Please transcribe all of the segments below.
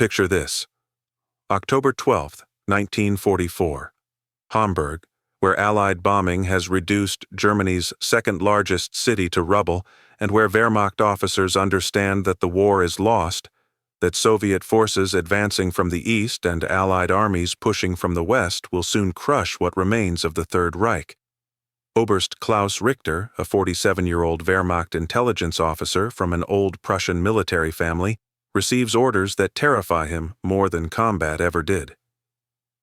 Picture this. October 12, 1944. Hamburg, where Allied bombing has reduced Germany's second-largest city to rubble, and where Wehrmacht officers understand that the war is lost, that Soviet forces advancing from the east and Allied armies pushing from the west will soon crush what remains of the Third Reich. Oberst Klaus Richter, a 47-year-old Wehrmacht intelligence officer from an old Prussian military family, receives orders that terrify him more than combat ever did.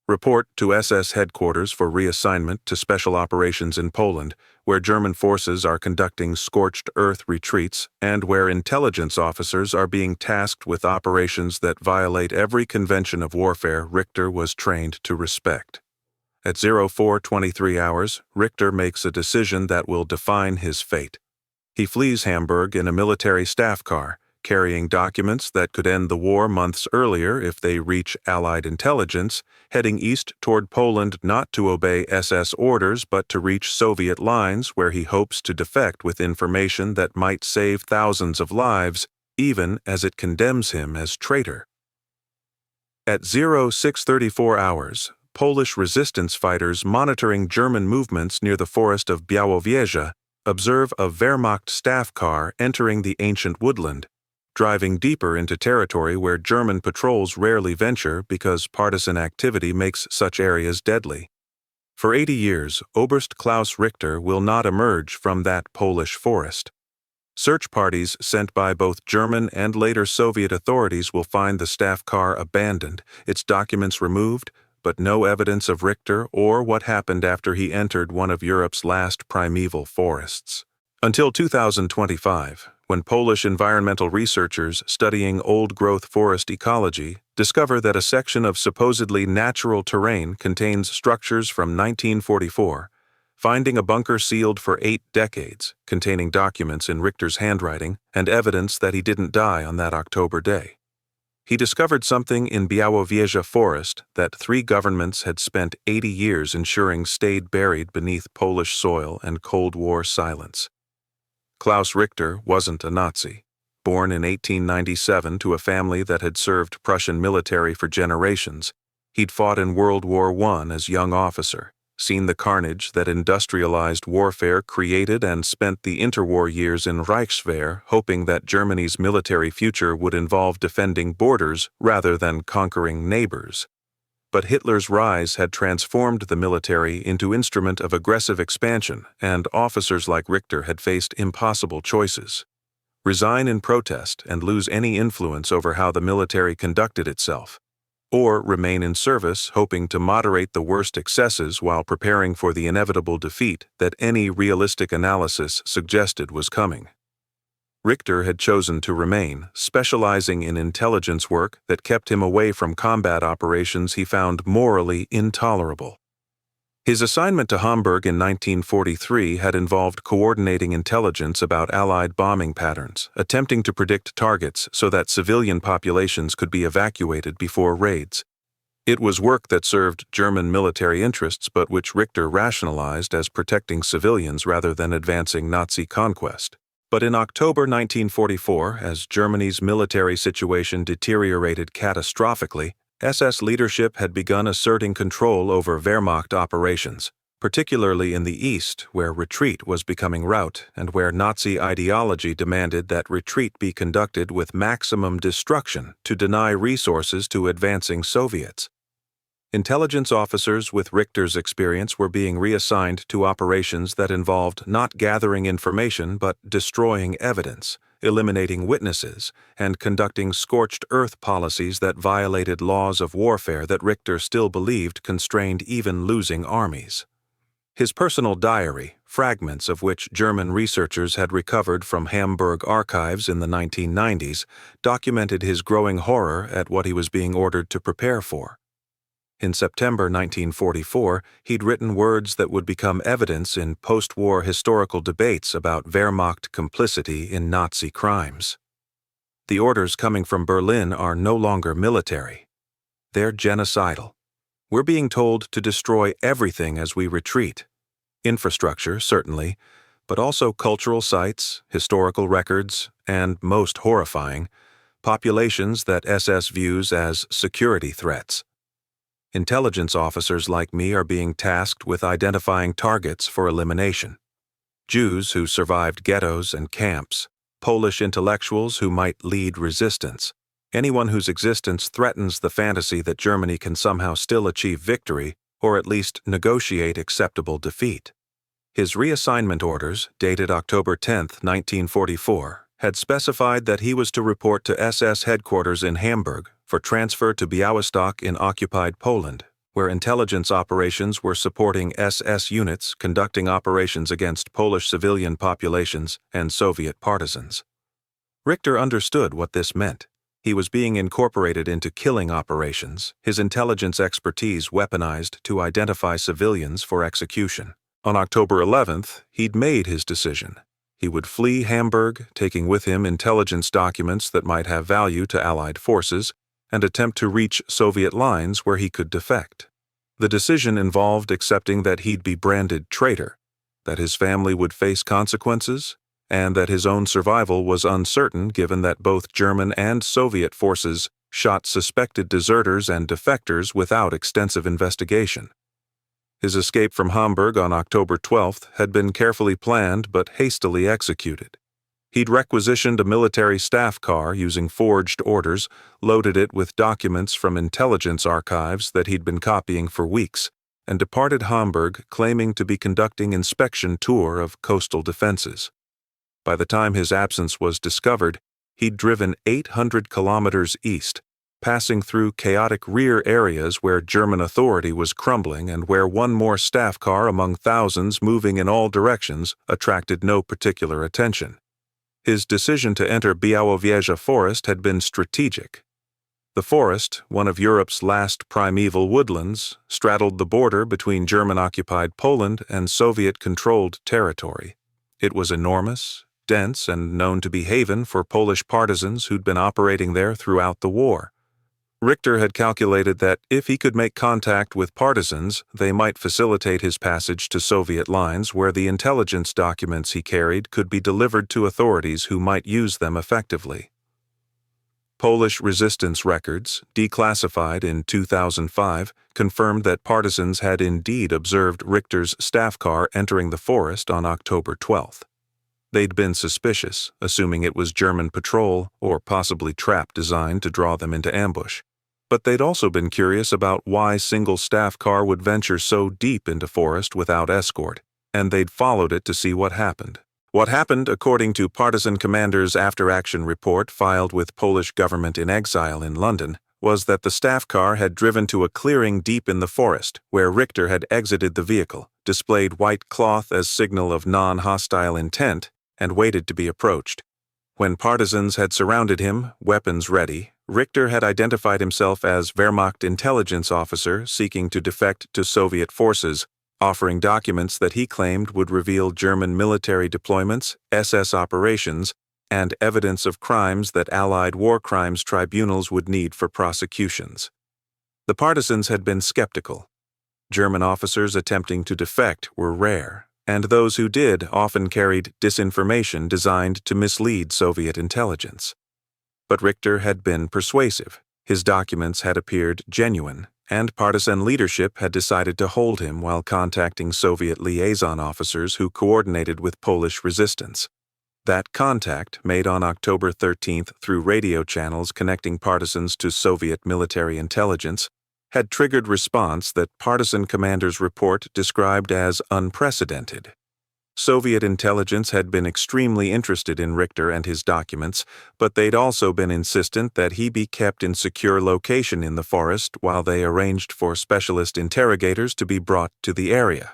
Report to SS headquarters for reassignment to special operations in Poland, where German forces are conducting scorched earth retreats and where intelligence officers are being tasked with operations that violate every convention of warfare Richter was trained to respect. At 04:23 hours, Richter makes a decision that will define his fate. He flees Hamburg in a military staff car, carrying documents that could end the war months earlier if they reach Allied intelligence, heading east toward Poland not to obey SS orders but to reach Soviet lines where he hopes to defect with information that might save thousands of lives, even as it condemns him as traitor. At 06:34 hours, Polish resistance fighters monitoring German movements near the forest of Białowieża observe a Wehrmacht staff car entering the ancient woodland, driving deeper into territory where German patrols rarely venture because partisan activity makes such areas deadly. For 80 years, Oberst Klaus Richter will not emerge from that Polish forest. Search parties sent by both German and later Soviet authorities will find the staff car abandoned, its documents removed, but no evidence of Richter or what happened after he entered one of Europe's last primeval forests. Until 2025, when Polish environmental researchers studying old-growth forest ecology discover that a section of supposedly natural terrain contains structures from 1944, finding a bunker sealed for 8 decades, containing documents in Richter's handwriting and evidence that he didn't die on that October day. He discovered something in Białowieża forest that 3 governments had spent 80 years ensuring stayed buried beneath Polish soil and Cold War silence. Klaus Richter wasn't a Nazi. Born in 1897 to a family that had served Prussian military for generations, he'd fought in World War I as young officer, seen the carnage that industrialized warfare created and spent the interwar years in Reichswehr hoping that Germany's military future would involve defending borders rather than conquering neighbors. But Hitler's rise had transformed the military into instrument of aggressive expansion, and officers like Richter had faced impossible choices: resign in protest and lose any influence over how the military conducted itself, or remain in service hoping to moderate the worst excesses while preparing for the inevitable defeat that any realistic analysis suggested was coming. Richter had chosen to remain, specializing in intelligence work that kept him away from combat operations he found morally intolerable. His assignment to Hamburg in 1943 had involved coordinating intelligence about Allied bombing patterns, attempting to predict targets so that civilian populations could be evacuated before raids. It was work that served German military interests but which Richter rationalized as protecting civilians rather than advancing Nazi conquest. But in October 1944, as Germany's military situation deteriorated catastrophically, SS leadership had begun asserting control over Wehrmacht operations, particularly in the east, where retreat was becoming rout and where Nazi ideology demanded that retreat be conducted with maximum destruction to deny resources to advancing Soviets. Intelligence officers with Richter's experience were being reassigned to operations that involved not gathering information but destroying evidence, eliminating witnesses, and conducting scorched earth policies that violated laws of warfare that Richter still believed constrained even losing armies. His personal diary, fragments of which German researchers had recovered from Hamburg archives in the 1990s, documented his growing horror at what he was being ordered to prepare for. In September 1944, he'd written words that would become evidence in post-war historical debates about Wehrmacht complicity in Nazi crimes. The orders coming from Berlin are no longer military. They're genocidal. We're being told to destroy everything as we retreat. Infrastructure, certainly, but also cultural sites, historical records, and, most horrifying, populations that SS views as security threats. Intelligence officers like me are being tasked with identifying targets for elimination. Jews who survived ghettos and camps, Polish intellectuals who might lead resistance, anyone whose existence threatens the fantasy that Germany can somehow still achieve victory or at least negotiate acceptable defeat. His reassignment orders, dated October 10, 1944, had specified that he was to report to SS headquarters in Hamburg for transfer to Białystok in occupied Poland, where intelligence operations were supporting SS units conducting operations against Polish civilian populations and Soviet partisans. Richter understood what this meant. He was being incorporated into killing operations, his intelligence expertise weaponized to identify civilians for execution. On October 11th, he'd made his decision. He would flee Hamburg, taking with him intelligence documents that might have value to Allied forces, and attempt to reach Soviet lines where he could defect. The decision involved accepting that he'd be branded traitor, that his family would face consequences, and that his own survival was uncertain given that both German and Soviet forces shot suspected deserters and defectors without extensive investigation. His escape from Hamburg on October 12th had been carefully planned but hastily executed. He'd requisitioned a military staff car using forged orders, loaded it with documents from intelligence archives that he'd been copying for weeks, and departed Hamburg claiming to be conducting inspection tour of coastal defenses. By the time his absence was discovered, he'd driven 800 kilometers east, passing through chaotic rear areas where German authority was crumbling and where one more staff car among thousands moving in all directions attracted no particular attention. His decision to enter Białowieża forest had been strategic. The forest, one of Europe's last primeval woodlands, straddled the border between German-occupied Poland and Soviet-controlled territory. It was enormous, dense, and known to be haven for Polish partisans who'd been operating there throughout the war. Richter had calculated that if he could make contact with partisans, they might facilitate his passage to Soviet lines where the intelligence documents he carried could be delivered to authorities who might use them effectively. Polish resistance records, declassified in 2005, confirmed that partisans had indeed observed Richter's staff car entering the forest on October 12th. They'd been suspicious, assuming it was German patrol or possibly trap designed to draw them into ambush. But they'd also been curious about why single staff car would venture so deep into forest without escort, and they'd followed it to see what happened. What happened, according to partisan commander's after-action report filed with Polish government in exile in London, was that the staff car had driven to a clearing deep in the forest, where Richter had exited the vehicle, displayed white cloth as signal of non-hostile intent, and waited to be approached. When partisans had surrounded him, weapons ready, Richter had identified himself as Wehrmacht intelligence officer seeking to defect to Soviet forces, offering documents that he claimed would reveal German military deployments, SS operations, and evidence of crimes that Allied war crimes tribunals would need for prosecutions. The partisans had been skeptical. German officers attempting to defect were rare, and those who did often carried disinformation designed to mislead Soviet intelligence. But Richter had been persuasive. His documents had appeared genuine, and partisan leadership had decided to hold him while contacting Soviet liaison officers who coordinated with Polish resistance. That contact, made on October 13th through radio channels connecting partisans to Soviet military intelligence, had triggered response that partisan commander's report described as unprecedented. Soviet intelligence had been extremely interested in Richter and his documents, but they'd also been insistent that he be kept in secure location in the forest while they arranged for specialist interrogators to be brought to the area.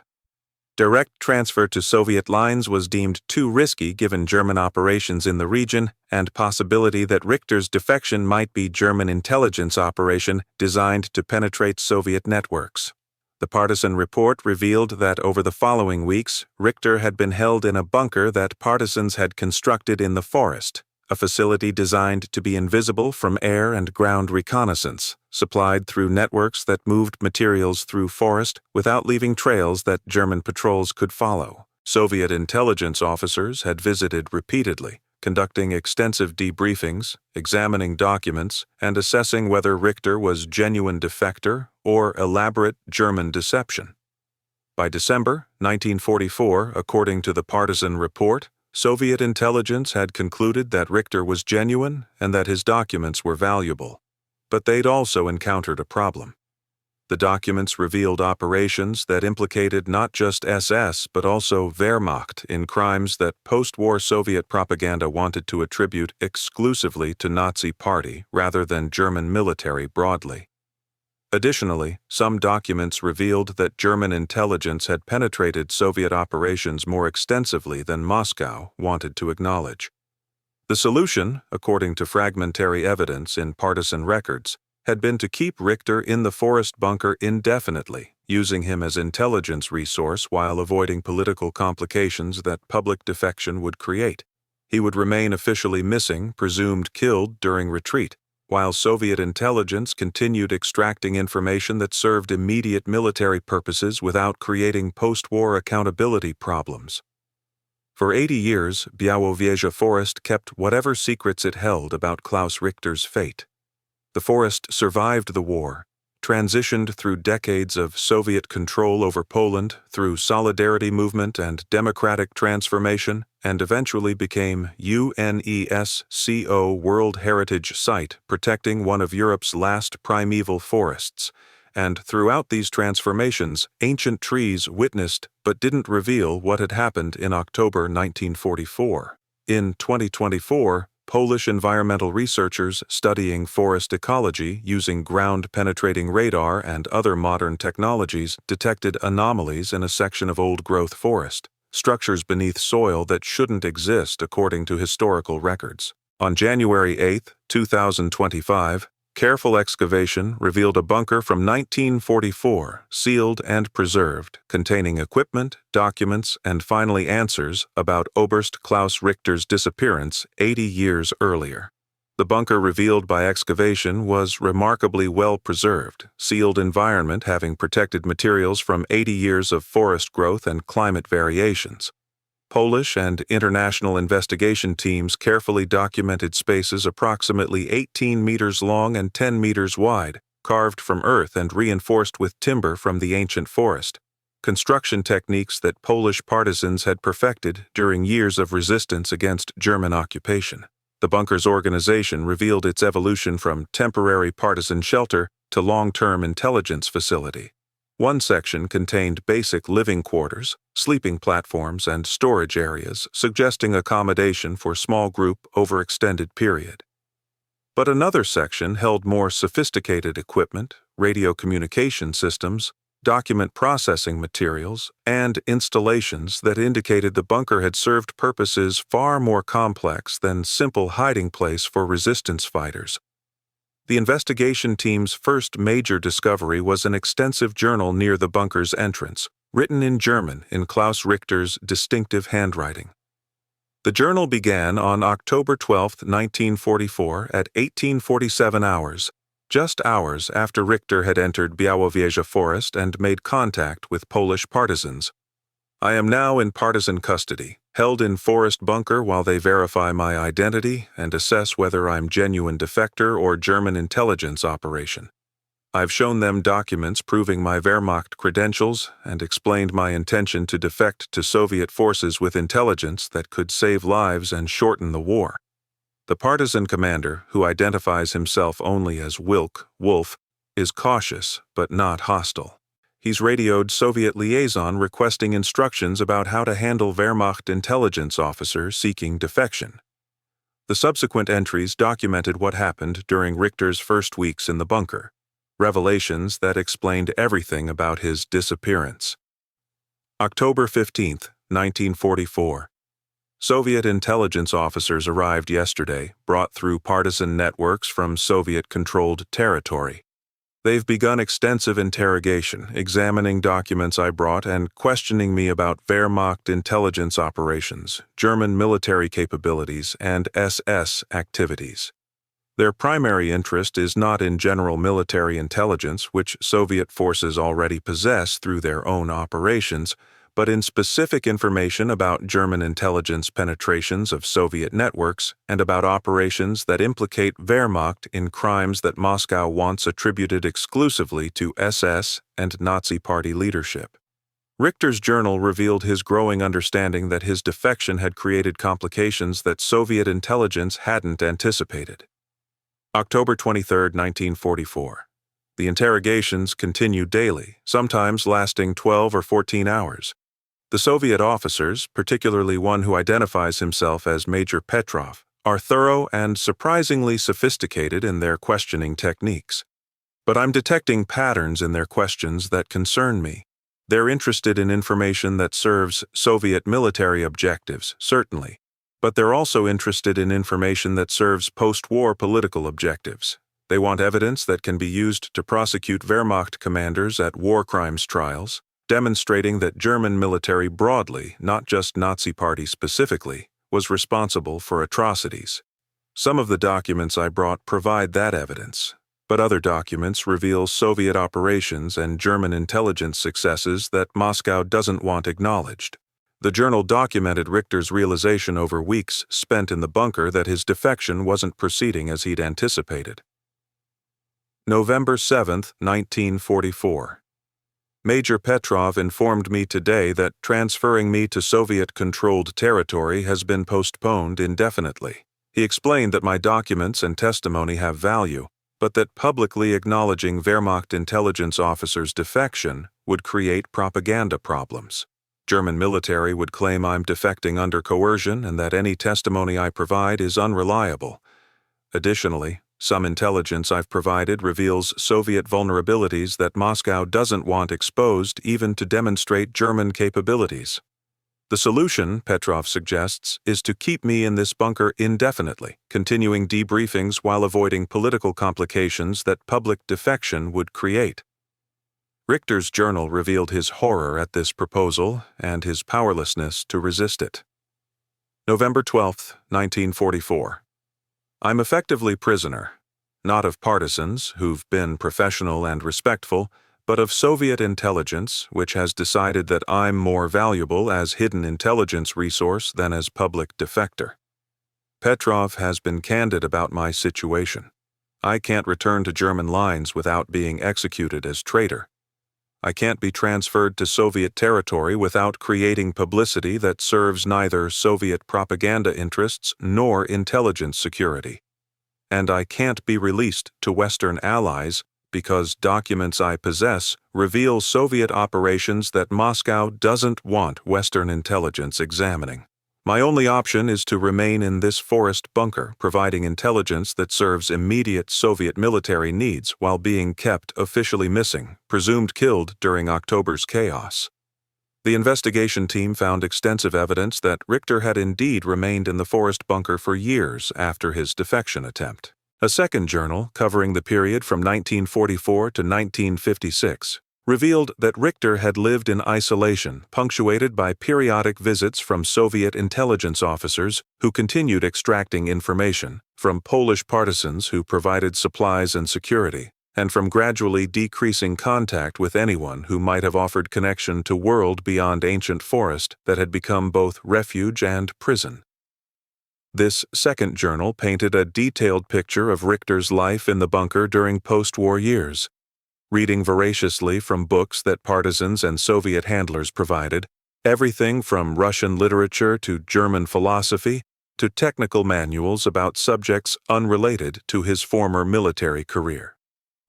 Direct transfer to Soviet lines was deemed too risky given German operations in the region and possibility that Richter's defection might be German intelligence operation designed to penetrate Soviet networks. The partisan report revealed that over the following weeks, Richter had been held in a bunker that partisans had constructed in the forest, a facility designed to be invisible from air and ground reconnaissance, supplied through networks that moved materials through forest without leaving trails that German patrols could follow. Soviet intelligence officers had visited repeatedly, conducting extensive debriefings, examining documents, and assessing whether Richter was genuine defector or elaborate German deception. By December 1944, according to the Partisan report, Soviet intelligence had concluded that Richter was genuine and that his documents were valuable. But they'd also encountered a problem. The documents revealed operations that implicated not just SS but also Wehrmacht in crimes that post-war Soviet propaganda wanted to attribute exclusively to Nazi Party rather than German military broadly. Additionally, some documents revealed that German intelligence had penetrated Soviet operations more extensively than Moscow wanted to acknowledge. The solution, according to fragmentary evidence in partisan records, had been to keep Richter in the forest bunker indefinitely, using him as intelligence resource while avoiding political complications that public defection would create. He would remain officially missing, presumed killed during retreat, while Soviet intelligence continued extracting information that served immediate military purposes without creating post-war accountability problems. For 80 years, Białowieża Forest kept whatever secrets it held about Klaus Richter's fate. The forest survived the war, transitioned through decades of Soviet control over Poland through solidarity movement and democratic transformation, and eventually became UNESCO World Heritage Site, protecting one of Europe's last primeval forests. And throughout these transformations, ancient trees witnessed but didn't reveal what had happened in October 1944. In 2024, Polish environmental researchers studying forest ecology using ground-penetrating radar and other modern technologies detected anomalies in a section of old-growth forest, structures beneath soil that shouldn't exist according to historical records. On January 8, 2025, careful excavation revealed a bunker from 1944, sealed and preserved, containing equipment, documents, and finally answers about Oberst Klaus Richter's disappearance 80 years earlier. The bunker revealed by excavation was remarkably well preserved, sealed environment having protected materials from 80 years of forest growth and climate variations. Polish and international investigation teams carefully documented spaces approximately 18 meters long and 10 meters wide, carved from earth and reinforced with timber from the ancient forest, construction techniques that Polish partisans had perfected during years of resistance against German occupation. The bunker's organization revealed its evolution from temporary partisan shelter to long-term intelligence facility. One section contained basic living quarters, sleeping platforms, and storage areas, suggesting accommodation for small group over extended period. But another section held more sophisticated equipment, radio communication systems, document processing materials, and installations that indicated the bunker had served purposes far more complex than simple hiding place for resistance fighters. The investigation team's first major discovery was an extensive journal near the bunker's entrance, written in German in Klaus Richter's distinctive handwriting. The journal began on October 12, 1944 at 1847 hours, just hours after Richter had entered Białowieża Forest and made contact with Polish partisans. I am now in partisan custody, held in forest bunker while they verify my identity and assess whether I'm genuine defector or German intelligence operation. I've shown them documents proving my Wehrmacht credentials and explained my intention to defect to Soviet forces with intelligence that could save lives and shorten the war. The partisan commander, who identifies himself only as Wolf, is cautious but not hostile. He's radioed Soviet liaison requesting instructions about how to handle Wehrmacht intelligence officers seeking defection. The subsequent entries documented what happened during Richter's first weeks in the bunker, revelations that explained everything about his disappearance. October 15, 1944. Soviet intelligence officers arrived yesterday, brought through partisan networks from Soviet-controlled territory. They've begun extensive interrogation, examining documents I brought and questioning me about Wehrmacht intelligence operations, German military capabilities, and SS activities. Their primary interest is not in general military intelligence, which Soviet forces already possess through their own operations, but in specific information about German intelligence penetrations of Soviet networks and about operations that implicate Wehrmacht in crimes that Moscow wants attributed exclusively to SS and Nazi Party leadership. Richter's journal revealed his growing understanding that his defection had created complications that Soviet intelligence hadn't anticipated. October 23, 1944. The interrogations continued daily, sometimes lasting 12 or 14 hours. The Soviet officers, particularly one who identifies himself as Major Petrov, are thorough and surprisingly sophisticated in their questioning techniques. But I'm detecting patterns in their questions that concern me. They're interested in information that serves Soviet military objectives, certainly, but they're also interested in information that serves post-war political objectives. They want evidence that can be used to prosecute Wehrmacht commanders at war crimes trials, demonstrating that German military broadly, not just Nazi Party specifically, was responsible for atrocities. Some of the documents I brought provide that evidence, but other documents reveal Soviet operations and German intelligence successes that Moscow doesn't want acknowledged. The journal documented Richter's realization over weeks spent in the bunker that his defection wasn't proceeding as he'd anticipated. November 7, 1944. Major Petrov informed me today that transferring me to Soviet-controlled territory has been postponed indefinitely. He explained that my documents and testimony have value, but that publicly acknowledging Wehrmacht intelligence officers' defection would create propaganda problems. German military would claim I'm defecting under coercion and that any testimony I provide is unreliable. Additionally, some intelligence I've provided reveals Soviet vulnerabilities that Moscow doesn't want exposed even to demonstrate German capabilities. The solution, Petrov suggests, is to keep me in this bunker indefinitely, continuing debriefings while avoiding political complications that public defection would create. Richter's journal revealed his horror at this proposal and his powerlessness to resist it. November 12, 1944. I'm effectively prisoner, not of partisans who've been professional and respectful, but of Soviet intelligence, which has decided that I'm more valuable as hidden intelligence resource than as public defector. Petrov has been candid about my situation. I can't return to German lines without being executed as traitor. I can't be transferred to Soviet territory without creating publicity that serves neither Soviet propaganda interests nor intelligence security. And I can't be released to Western allies because documents I possess reveal Soviet operations that Moscow doesn't want Western intelligence examining. My only option is to remain in this forest bunker, providing intelligence that serves immediate Soviet military needs while being kept officially missing, presumed killed during October's chaos. The investigation team found extensive evidence that Richter had indeed remained in the forest bunker for years after his defection attempt. A second journal, covering the period from 1944 to 1956, revealed that Richter had lived in isolation, punctuated by periodic visits from Soviet intelligence officers who continued extracting information, from Polish partisans who provided supplies and security, and from gradually decreasing contact with anyone who might have offered connection to world beyond ancient forest that had become both refuge and prison. This second journal painted a detailed picture of Richter's life in the bunker during post-war years. Reading voraciously from books that partisans and Soviet handlers provided, everything from Russian literature to German philosophy to technical manuals about subjects unrelated to his former military career.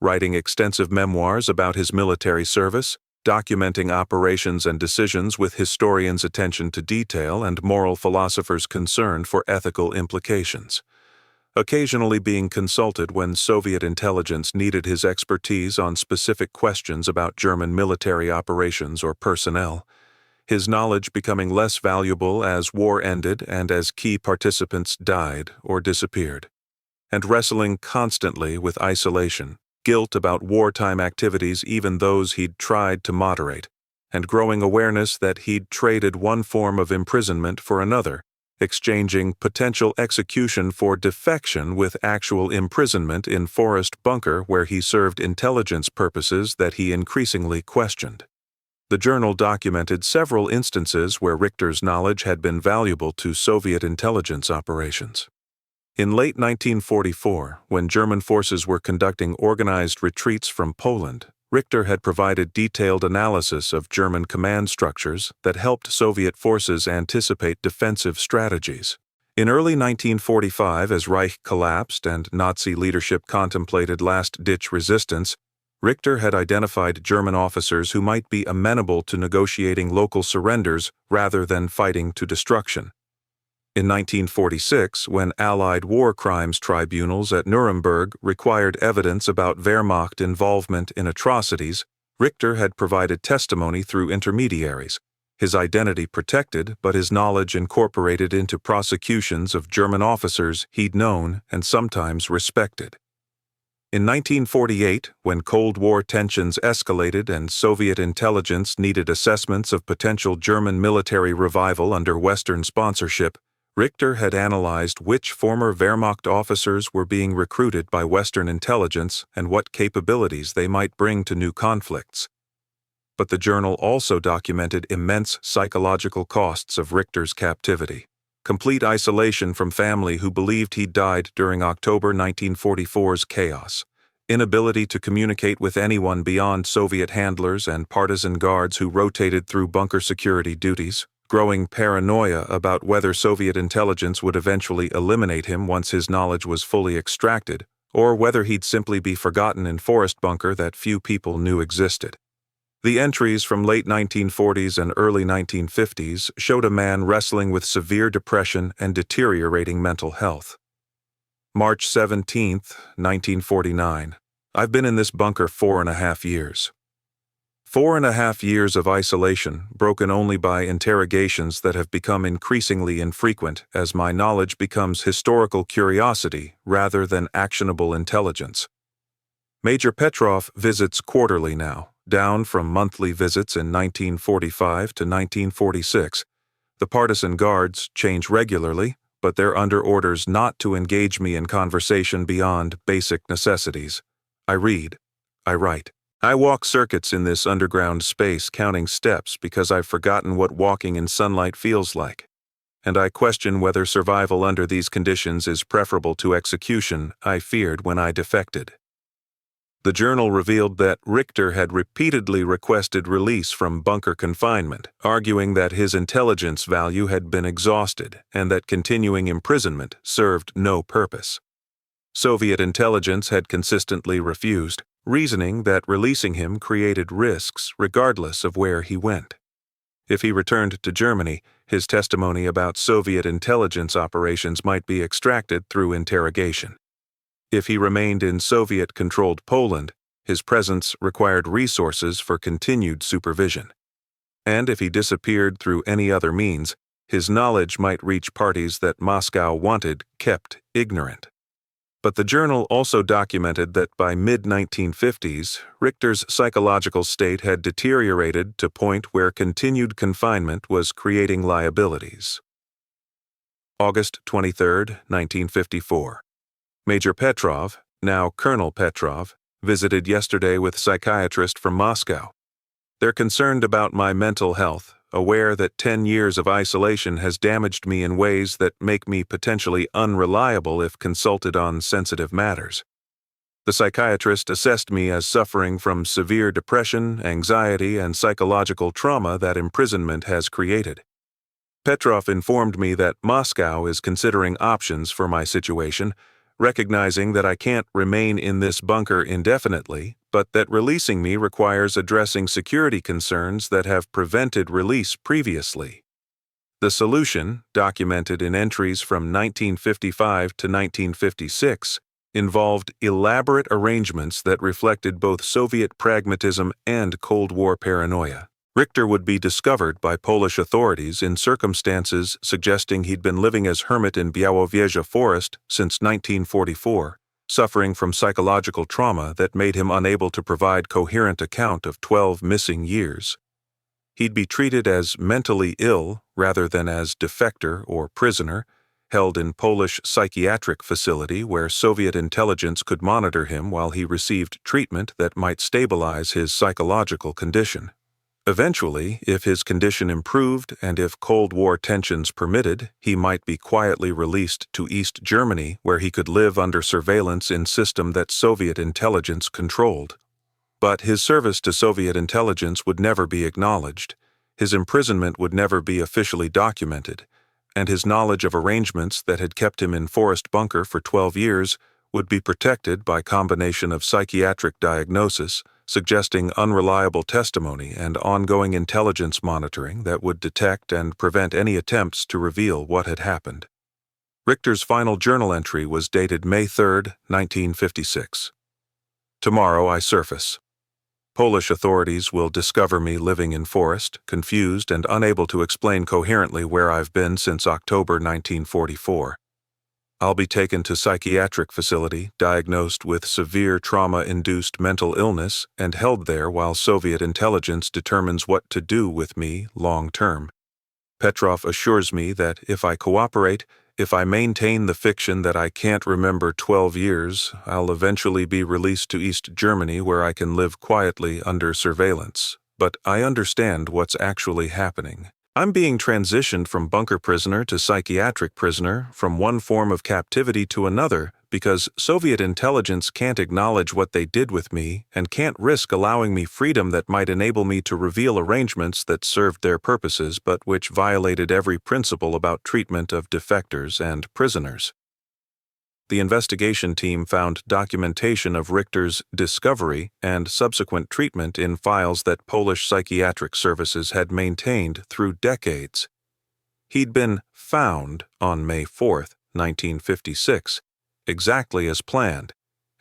Writing extensive memoirs about his military service, documenting operations and decisions with historians' attention to detail and moral philosophers' concern for ethical implications. Occasionally being consulted when Soviet intelligence needed his expertise on specific questions about German military operations or personnel, his knowledge becoming less valuable as war ended and as key participants died or disappeared, and wrestling constantly with isolation, guilt about wartime activities, even those he'd tried to moderate, and growing awareness that he'd traded one form of imprisonment for another, exchanging potential execution for defection with actual imprisonment in forest bunker where he served intelligence purposes that he increasingly questioned. The journal documented several instances where Richter's knowledge had been valuable to Soviet intelligence operations. In late 1944, when German forces were conducting organized retreats from Poland, Richter had provided detailed analysis of German command structures that helped Soviet forces anticipate defensive strategies. In early 1945, as Reich collapsed and Nazi leadership contemplated last-ditch resistance, Richter had identified German officers who might be amenable to negotiating local surrenders rather than fighting to destruction. In 1946, when Allied war crimes tribunals at Nuremberg required evidence about Wehrmacht involvement in atrocities, Richter had provided testimony through intermediaries, his identity protected but his knowledge incorporated into prosecutions of German officers he'd known and sometimes respected. In 1948, when Cold War tensions escalated and Soviet intelligence needed assessments of potential German military revival under Western sponsorship, Richter had analyzed which former Wehrmacht officers were being recruited by Western intelligence and what capabilities they might bring to new conflicts. But the journal also documented immense psychological costs of Richter's captivity: complete isolation from family who believed he'd died during October 1944's chaos, inability to communicate with anyone beyond Soviet handlers and partisan guards who rotated through bunker security duties, growing paranoia about whether Soviet intelligence would eventually eliminate him once his knowledge was fully extracted, or whether he'd simply be forgotten in forest bunker that few people knew existed. The entries from late 1940s and early 1950s showed a man wrestling with severe depression and deteriorating mental health. March 17, 1949. I've been in this bunker 4.5 years. 4.5 years of isolation, broken only by interrogations that have become increasingly infrequent as my knowledge becomes historical curiosity rather than actionable intelligence. Major Petrov visits quarterly now, down from monthly visits in 1945 to 1946. The partisan guards change regularly, but they're under orders not to engage me in conversation beyond basic necessities. I read. I write. I walk circuits in this underground space counting steps because I've forgotten what walking in sunlight feels like. And I question whether survival under these conditions is preferable to execution I feared when I defected. The journal revealed that Richter had repeatedly requested release from bunker confinement, arguing that his intelligence value had been exhausted and that continuing imprisonment served no purpose. Soviet intelligence had consistently refused, reasoning that releasing him created risks regardless of where he went. If he returned to Germany, his testimony about Soviet intelligence operations might be extracted through interrogation. If he remained in Soviet-controlled Poland, his presence required resources for continued supervision. And if he disappeared through any other means, his knowledge might reach parties that Moscow wanted kept ignorant. But the journal also documented that by mid-1950s, Richter's psychological state had deteriorated to a point where continued confinement was creating liabilities. August 23, 1954. Major Petrov, now Colonel Petrov, visited yesterday with psychiatrist from Moscow. They're concerned about my mental health, aware that 10 years of isolation has damaged me in ways that make me potentially unreliable if consulted on sensitive matters. The psychiatrist assessed me as suffering from severe depression, anxiety, and psychological trauma that imprisonment has created. Petrov informed me that Moscow is considering options for my situation, recognizing that I can't remain in this bunker indefinitely, but that releasing me requires addressing security concerns that have prevented release previously. The solution, documented in entries from 1955 to 1956, involved elaborate arrangements that reflected both Soviet pragmatism and Cold War paranoia. Richter would be discovered by Polish authorities in circumstances suggesting he'd been living as hermit in Białowieża forest since 1944, suffering from psychological trauma that made him unable to provide coherent account of 12 missing years. He'd be treated as mentally ill rather than as defector or prisoner, held in Polish psychiatric facility where Soviet intelligence could monitor him while he received treatment that might stabilize his psychological condition. Eventually, if his condition improved and if Cold War tensions permitted, he might be quietly released to East Germany, where he could live under surveillance in system that Soviet intelligence controlled. But his service to Soviet intelligence would never be acknowledged, his imprisonment would never be officially documented, and his knowledge of arrangements that had kept him in Forest Bunker for 12 years would be protected by combination of psychiatric diagnosis, suggesting unreliable testimony and ongoing intelligence monitoring that would detect and prevent any attempts to reveal what had happened. Richter's final journal entry was dated May 3, 1956. Tomorrow I surface. Polish authorities will discover me living in Forest, confused and unable to explain coherently where I've been since October 1944. I'll be taken to psychiatric facility, diagnosed with severe trauma-induced mental illness, and held there while Soviet intelligence determines what to do with me long-term. Petrov assures me that if I cooperate, if I maintain the fiction that I can't remember 12 years, I'll eventually be released to East Germany where I can live quietly under surveillance. But I understand what's actually happening. I'm being transitioned from bunker prisoner to psychiatric prisoner, from one form of captivity to another, because Soviet intelligence can't acknowledge what they did with me and can't risk allowing me freedom that might enable me to reveal arrangements that served their purposes but which violated every principle about treatment of defectors and prisoners. The investigation team found documentation of Richter's discovery and subsequent treatment in files that Polish psychiatric services had maintained through decades. He'd been found on May 4, 1956, exactly as planned,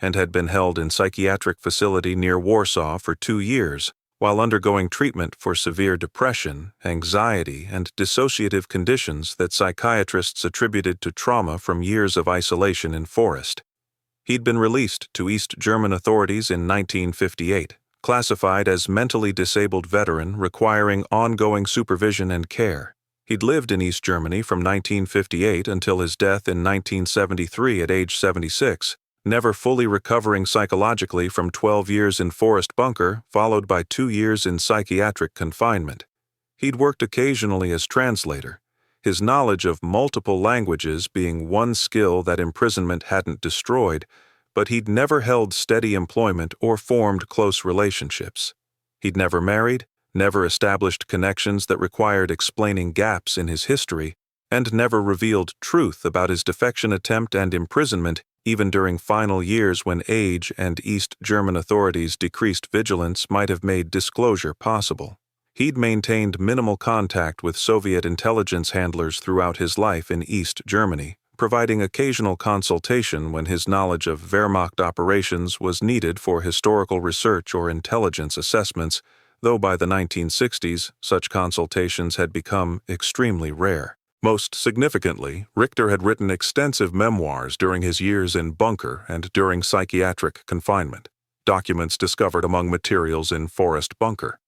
and had been held in psychiatric facility near Warsaw for 2 years, while undergoing treatment for severe depression, anxiety, and dissociative conditions that psychiatrists attributed to trauma from years of isolation in Forest. He'd been released to East German authorities in 1958, classified as mentally disabled veteran requiring ongoing supervision and care. He'd lived in East Germany from 1958 until his death in 1973 at age 76, never fully recovering psychologically from 12 years in Forest Bunker, followed by 2 years in psychiatric confinement. He'd worked occasionally as translator, his knowledge of multiple languages being one skill that imprisonment hadn't destroyed, but he'd never held steady employment or formed close relationships. He'd never married, never established connections that required explaining gaps in his history, and never revealed truth about his defection attempt and imprisonment even during final years when age and East German authorities' decreased vigilance might have made disclosure possible. He'd maintained minimal contact with Soviet intelligence handlers throughout his life in East Germany, providing occasional consultation when his knowledge of Wehrmacht operations was needed for historical research or intelligence assessments, though by the 1960s, such consultations had become extremely rare. Most significantly, Richter had written extensive memoirs during his years in bunker and during psychiatric confinement, documents discovered among materials in Forest Bunker.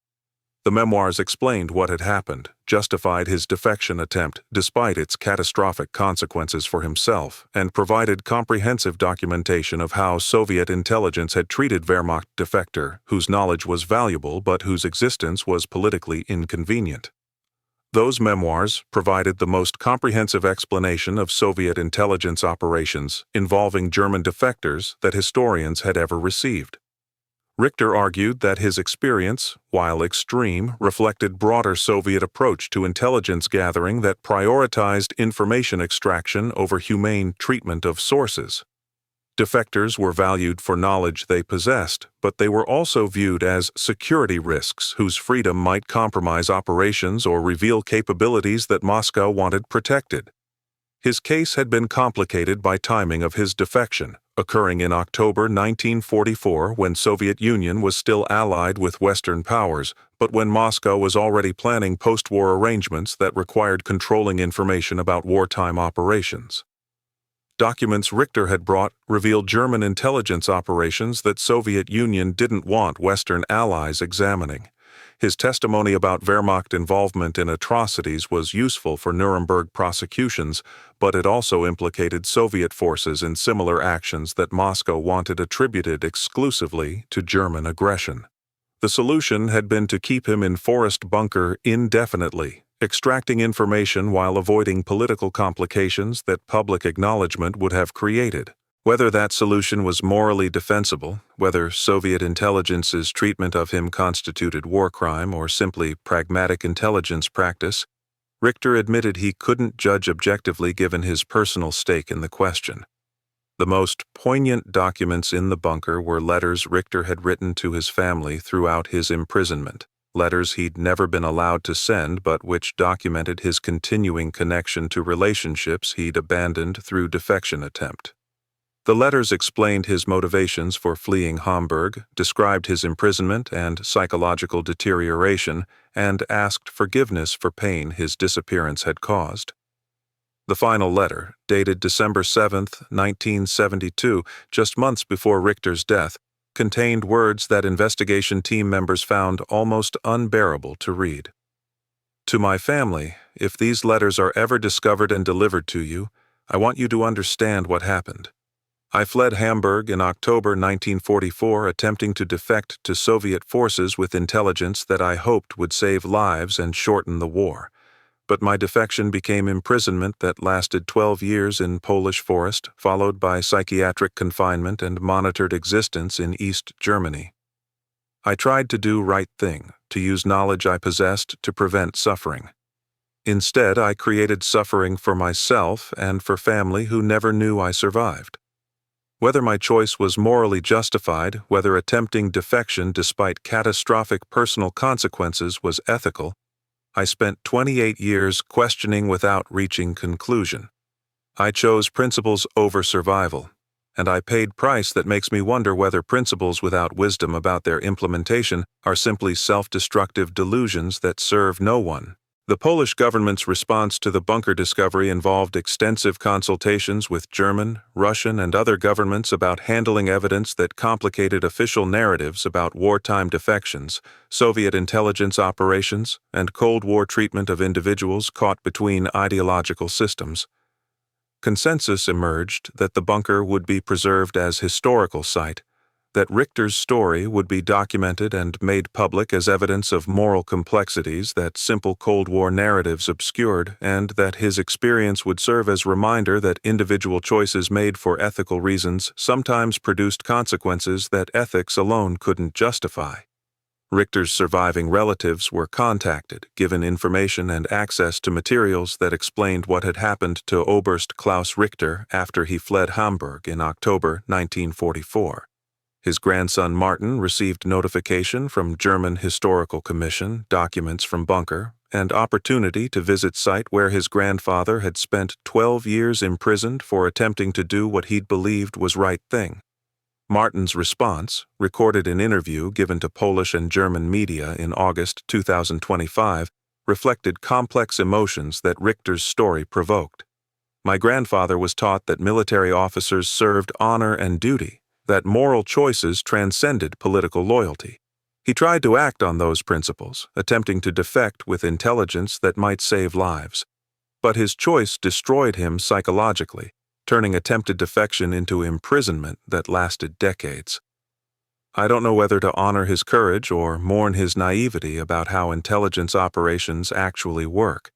The memoirs explained what had happened, justified his defection attempt despite its catastrophic consequences for himself, and provided comprehensive documentation of how Soviet intelligence had treated Wehrmacht defector whose knowledge was valuable but whose existence was politically inconvenient. Those memoirs provided the most comprehensive explanation of Soviet intelligence operations involving German defectors that historians had ever received. Richter argued that his experience, while extreme, reflected broader Soviet approach to intelligence gathering that prioritized information extraction over humane treatment of sources. Defectors were valued for knowledge they possessed, but they were also viewed as security risks whose freedom might compromise operations or reveal capabilities that Moscow wanted protected. His case had been complicated by timing of his defection, occurring in October 1944 when Soviet Union was still allied with Western powers, but when Moscow was already planning post-war arrangements that required controlling information about wartime operations. Documents Richter had brought revealed German intelligence operations that Soviet Union didn't want Western allies examining. His testimony about Wehrmacht involvement in atrocities was useful for Nuremberg prosecutions, but it also implicated Soviet forces in similar actions that Moscow wanted attributed exclusively to German aggression. The solution had been to keep him in Forest Bunker indefinitely, extracting information while avoiding political complications that public acknowledgement would have created. Whether that solution was morally defensible, whether Soviet intelligence's treatment of him constituted war crime or simply pragmatic intelligence practice, Richter admitted he couldn't judge objectively given his personal stake in the question. The most poignant documents in the bunker were letters Richter had written to his family throughout his imprisonment, letters he'd never been allowed to send but which documented his continuing connection to relationships he'd abandoned through defection attempt. The letters explained his motivations for fleeing Hamburg, described his imprisonment and psychological deterioration, and asked forgiveness for pain his disappearance had caused. The final letter, dated December 7, 1972, just months before Richter's death, contained words that investigation team members found almost unbearable to read. To my family, if these letters are ever discovered and delivered to you, I want you to understand what happened. I fled Hamburg in October 1944, attempting to defect to Soviet forces with intelligence that I hoped would save lives and shorten the war. But my defection became imprisonment that lasted 12 years in Polish forest, followed by psychiatric confinement and monitored existence in East Germany. I tried to do right thing, to use knowledge I possessed to prevent suffering. Instead, I created suffering for myself and for family who never knew I survived. Whether my choice was morally justified, whether attempting defection despite catastrophic personal consequences was ethical, I spent 28 years questioning without reaching conclusion. I chose principles over survival, and I paid price that makes me wonder whether principles without wisdom about their implementation are simply self-destructive delusions that serve no one. The Polish government's response to the bunker discovery involved extensive consultations with German, Russian, and other governments about handling evidence that complicated official narratives about wartime defections, Soviet intelligence operations, and Cold War treatment of individuals caught between ideological systems. Consensus emerged that the bunker would be preserved as historical site, that Richter's story would be documented and made public as evidence of moral complexities that simple Cold War narratives obscured, and that his experience would serve as reminder that individual choices made for ethical reasons sometimes produced consequences that ethics alone couldn't justify. Richter's surviving relatives were contacted, given information and access to materials that explained what had happened to Oberst Klaus Richter after he fled Hamburg in October 1944. His grandson Martin received notification from German Historical Commission, documents from bunker, and opportunity to visit site where his grandfather had spent 12 years imprisoned for attempting to do what he'd believed was right thing. Martin's response, recorded in interview given to Polish and German media in August 2025, reflected complex emotions that Richter's story provoked. My grandfather was taught that military officers served honor and duty, that moral choices transcended political loyalty. He tried to act on those principles, attempting to defect with intelligence that might save lives. But his choice destroyed him psychologically, turning attempted defection into imprisonment that lasted decades. I don't know whether to honor his courage or mourn his naivety about how intelligence operations actually work.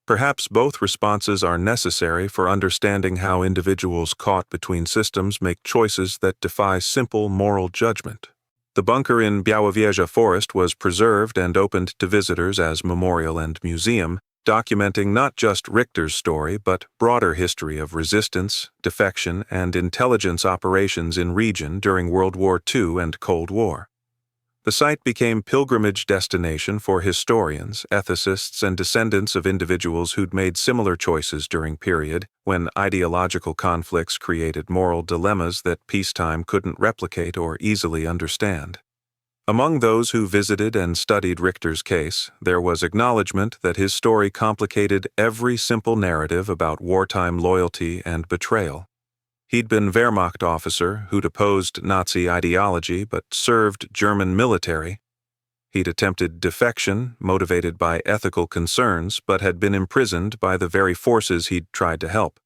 Perhaps both responses are necessary for understanding how individuals caught between systems make choices that defy simple moral judgment. The bunker in Białowieża Forest was preserved and opened to visitors as memorial and museum, documenting not just Richter's story but broader history of resistance, defection, and intelligence operations in region during World War II and Cold War. The site became pilgrimage destination for historians, ethicists, and descendants of individuals who'd made similar choices during period when ideological conflicts created moral dilemmas that peacetime couldn't replicate or easily understand. Among those who visited and studied Richter's case, there was acknowledgement that his story complicated every simple narrative about wartime loyalty and betrayal. He'd been Wehrmacht officer who'd opposed Nazi ideology but served German military. He'd attempted defection, motivated by ethical concerns, but had been imprisoned by the very forces he'd tried to help.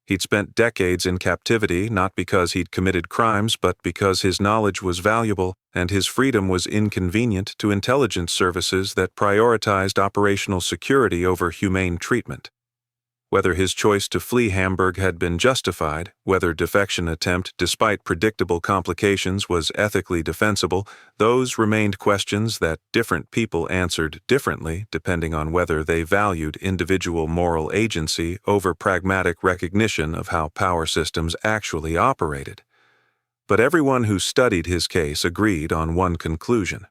He'd spent decades in captivity not because he'd committed crimes but because his knowledge was valuable and his freedom was inconvenient to intelligence services that prioritized operational security over humane treatment. Whether his choice to flee Hamburg had been justified, whether defection attempt despite predictable complications was ethically defensible, those remained questions that different people answered differently depending on whether they valued individual moral agency over pragmatic recognition of how power systems actually operated. But everyone who studied his case agreed on one conclusion.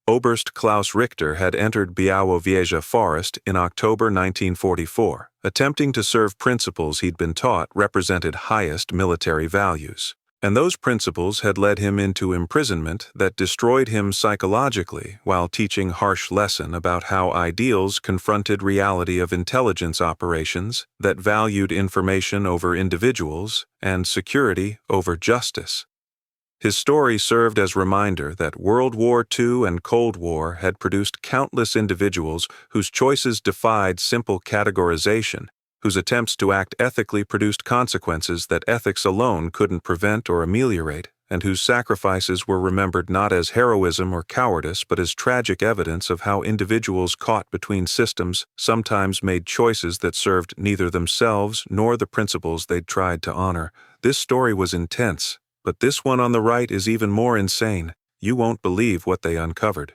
Oberst Klaus Richter had entered Białowieża Forest in October 1944, attempting to serve principles he'd been taught represented highest military values. And those principles had led him into imprisonment that destroyed him psychologically while teaching harsh lesson about how ideals confronted reality of intelligence operations that valued information over individuals and security over justice. His story served as reminder that World War II and Cold War had produced countless individuals whose choices defied simple categorization, whose attempts to act ethically produced consequences that ethics alone couldn't prevent or ameliorate, and whose sacrifices were remembered not as heroism or cowardice but as tragic evidence of how individuals caught between systems sometimes made choices that served neither themselves nor the principles they'd tried to honor. This story was intense. But this one on the right is even more insane. You won't believe what they uncovered.